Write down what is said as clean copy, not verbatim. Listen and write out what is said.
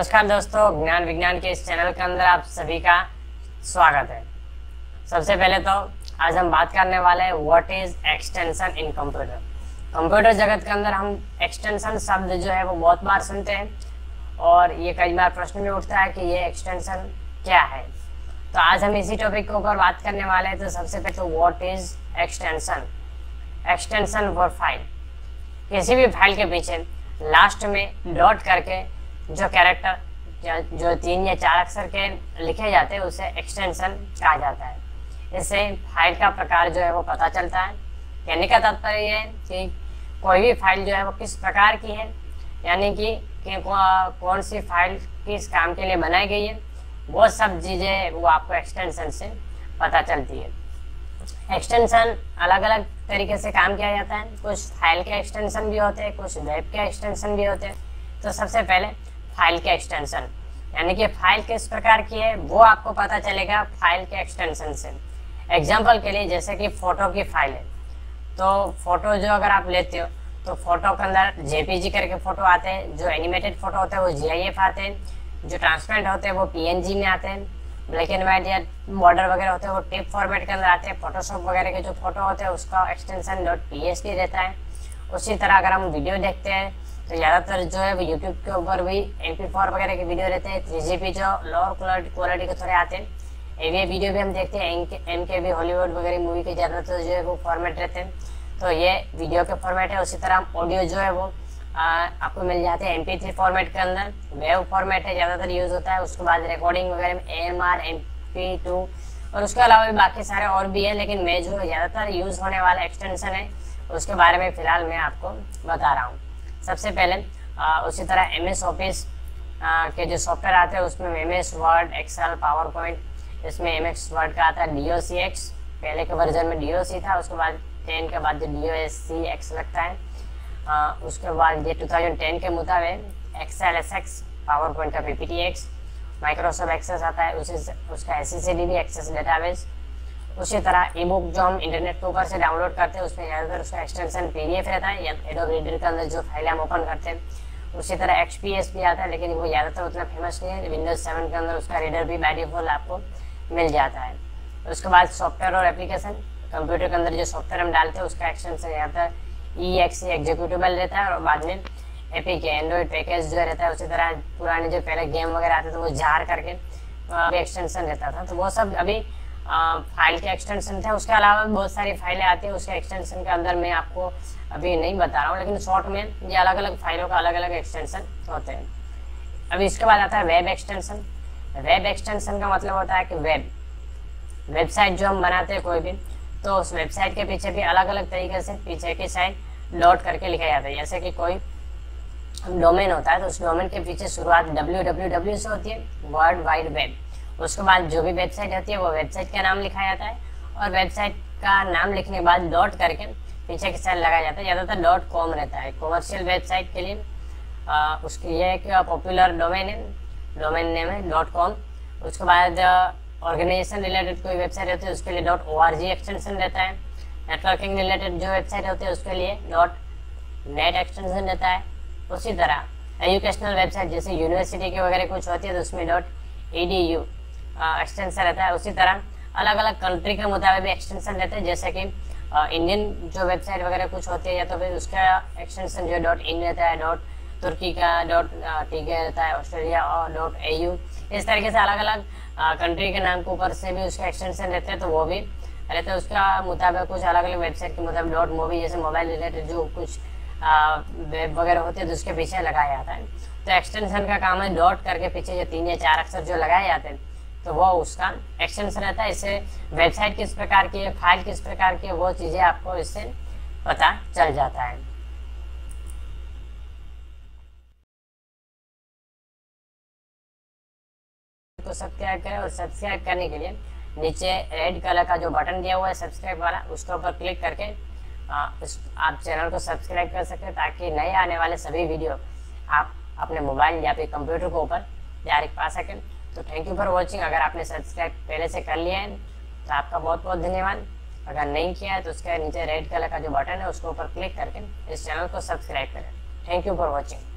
नमस्कार दोस्तों, ज्ञान विज्ञान के इस चैनल के अंदर आप सभी का स्वागत है। सबसे पहले तो आज हम बात करने वाले हैं what is extension in computer. Computer जगत के अंदर हम एक्सटेंशन शब्द जो है वो बहुत बार सुनते हैं और ये कई बार प्रश्न भी उठता है कि ये एक्सटेंशन क्या है। तो आज हम इसी टॉपिक के ऊपर बात करने वाले हैं। तो सबसे पहले तो what is extension. Extension for file, किसी भी फाइल के पीछे लास्ट में डॉट करके जो कैरेक्टर जो 3 या 4 अक्षर के लिखे जाते हैं उसे एक्सटेंशन कहा जाता है। इससे फाइल का प्रकार जो है वो पता चलता है। कहने का तात्पर्य ये है कि कोई भी फाइल जो है वो किस प्रकार की है, यानी कि कौन सी फाइल किस काम के लिए बनाई गई है, वो सब चीज़ें वो आपको एक्सटेंशन से पता चलती है। एक्सटेंशन अलग अलग तरीके से काम किया जाता है। कुछ फाइल के एक्सटेंशन भी होते हैं, कुछ वेब के एक्सटेंशन भी होते हैं। तो सबसे पहले फाइल के एक्सटेंशन, यानी कि फाइल किस प्रकार की है वो आपको पता चलेगा फाइल के एक्सटेंशन से। एग्जांपल के लिए जैसे कि फ़ोटो की फाइल है, तो फ़ोटो जो अगर आप लेते हो तो फ़ोटो के अंदर जेपीजी करके फ़ोटो आते हैं, जो एनिमेटेड फ़ोटो होते हैं वो जीआईएफ आते हैं, जो ट्रांसपेरेंट होते हैं वो पीएनजी में आते हैं, ब्लैक एंड वाइट या बॉर्डर वगैरह होते हैं वो टिप फॉर्मेट के अंदर आते हैं। फोटोशॉप वगैरह के जो फोटो होते हैं उसका एक्सटेंशन .psd रहता है। उसी तरह अगर हम वीडियो देखते हैं तो ज़्यादातर जो है वो यूट्यूब के ऊपर भी MP4 वगैरह के वीडियो रहते हैं। 3GP जो लोअर क्वालिटी के थोड़े आते हैं, AVI वीडियो भी हम देखते हैं। MKV हॉलीवुड वगैरह मूवी के ज़्यादातर जो है वो फॉर्मेट रहते हैं, तो ये वीडियो के फॉर्मेट है। उसी तरह ऑडियो जो है वो आपको मिल जाते हैं MP3 फॉर्मेट के अंदर। वेव फॉर्मेट है, ज़्यादातर यूज़ होता है। उसके बाद रिकॉर्डिंग वगैरह में AMR, MP2 और उसके अलावा भी बाकी सारे और भी है, लेकिन मैं जो ज़्यादातर यूज़ होने वाला एक्सटेंशन है उसके बारे में फ़िलहाल मैं आपको बता रहा हूँ। सबसे पहले उसी तरह MS ऑफिस के जो सॉफ्टवेयर आते हैं उसमें MS word, excel, power point, इसमें MS वर्ड का आता है DOCX। पहले के वर्जन में DOC था, उसके बाद 10 के बाद जो DOSCX लगता है। उसके बाद ये 2010 के मुताबिक एक्सेल SX, पावर पॉइंट का PPTX, माइक्रोसॉफ्ट एक्सेस आता है, उसका SCCDB एक्सेस डेटाबेस। उसी तरह ई बुक जो हम इंटरनेट के ऊपर से डाउनलोड करते हैं उसमें ज़्यादातर उसका एक्सटेंशन PDF रहता है, या एडोब रीडर के अंदर जो फाइल हम ओपन करते हैं। उसी तरह XPS भी आता है, लेकिन वो ज़्यादातर उतना फेमस नहीं है। Windows 7 के अंदर उसका रीडर भी बाय डिफ़ॉल्ट आपको मिल जाता है। उसके बाद सॉफ्टवेयर और एप्लीकेशन, कंप्यूटर के अंदर जो सॉफ्टवेयर हम डालते हैं उसका एक्सटेंशन ज़्यादातर EXE एग्जीक्यूटिबल रहता है, और बाद में APK एंड्रॉइड पैकेज जो रहता है। उसी तरह पुराने जो पहले गेम वगैरह आते थे वो जार करके एक्सटेंशन रहता था, तो वो सब अभी फाइल के एक्सटेंशन थे। उसके अलावा भी बहुत सारी फाइलें आती है, उसके एक्सटेंशन के अंदर मैं आपको अभी नहीं बता रहा हूँ, लेकिन शॉर्ट में ये अलग अलग फाइलों का अलग अलग एक्सटेंशन होते हैं। अभी इसके बाद आता है वेब एक्सटेंशन। वेब एक्सटेंशन का मतलब होता है कि वेबसाइट जो हम बनाते हैं कोई भी, तो उस वेबसाइट के पीछे भी अलग अलग तरीके से पीछे की साइड डॉट करके लिखा जाता है। जैसे कि कोई डोमेन होता है तो उस डोमेन के पीछे शुरुआत www से होती है, वर्ल्ड वाइड वेब। उसके बाद जो भी वेबसाइट होती है वो वेबसाइट का नाम लिखा जाता है, और वेबसाइट का नाम लिखने के बाद डॉट करके पीछे की साइड लगाया जाता है। ज़्यादातर .com रहता है कॉमर्शियल वेबसाइट के लिए। उसकी ये एक पॉपुलर डोमेन है, डोमेन नेम है .com। उसके बाद ऑर्गेनाइजेशन रिलेटेड कोई वेबसाइट होती है उसके लिए .org एक्सटेंशन रहता है। नेटवर्किंग रिलेटेड जो वेबसाइट होती है उसके लिए .net एक्सटेंशन रहता है। उसी तरह एजुकेशनल वेबसाइट जैसे यूनिवर्सिटी की वगैरह कुछ होती है तो उसमें .edu एक्सटेंशन रहता है। उसी तरह अलग अलग कंट्री के मुताबिक भी एक्सटेंशन रहते हैं, जैसे कि इंडियन जो वेबसाइट वगैरह कुछ होती है या तो फिर उसका एक्सटेंशन जो .in रहता है, तुर्की का .tk रहता है, ऑस्ट्रेलिया और .au। इस तरीके से अलग अलग कंट्री के नाम के ऊपर से भी उसका एक्सटेंशन रहते हैं, तो वो भी रहते हैं। उसका मुताबिक कुछ अलग अलग वेबसाइट के मुताबिक .mobi जैसे मोबाइल रिलेटेड जो कुछ वेब वगैरह होती है तो उसके पीछे लगाया जाता है। तो एक्सटेंशन का काम है डॉट करके पीछे जो 3 या 4 अक्षर जो लगाए जाते हैं तो वो उसका एक्सटेंशन रहता है। इससे वेबसाइट किस प्रकार की है, फाइल किस प्रकार की है, वो चीज़ें आपको इससे पता चल जाता है। तो सब्सक्राइब करें, और सब्सक्राइब करने के लिए नीचे रेड कलर का जो बटन दिया हुआ है सब्सक्राइब वाला, उसके ऊपर क्लिक करके आप चैनल को सब्सक्राइब कर सकते हैं, ताकि नए आने वाले सभी वीडियो आप अपने मोबाइल या फिर कंप्यूटर के ऊपर डायरेक्ट पा सकें। तो थैंक यू फॉर वॉचिंग। अगर आपने सब्सक्राइब पहले से कर लिया है तो आपका बहुत बहुत धन्यवाद। अगर नहीं किया है तो उसके नीचे रेड कलर का जो बटन है उसके ऊपर क्लिक करके इस चैनल को सब्सक्राइब करें। Thank you for watching.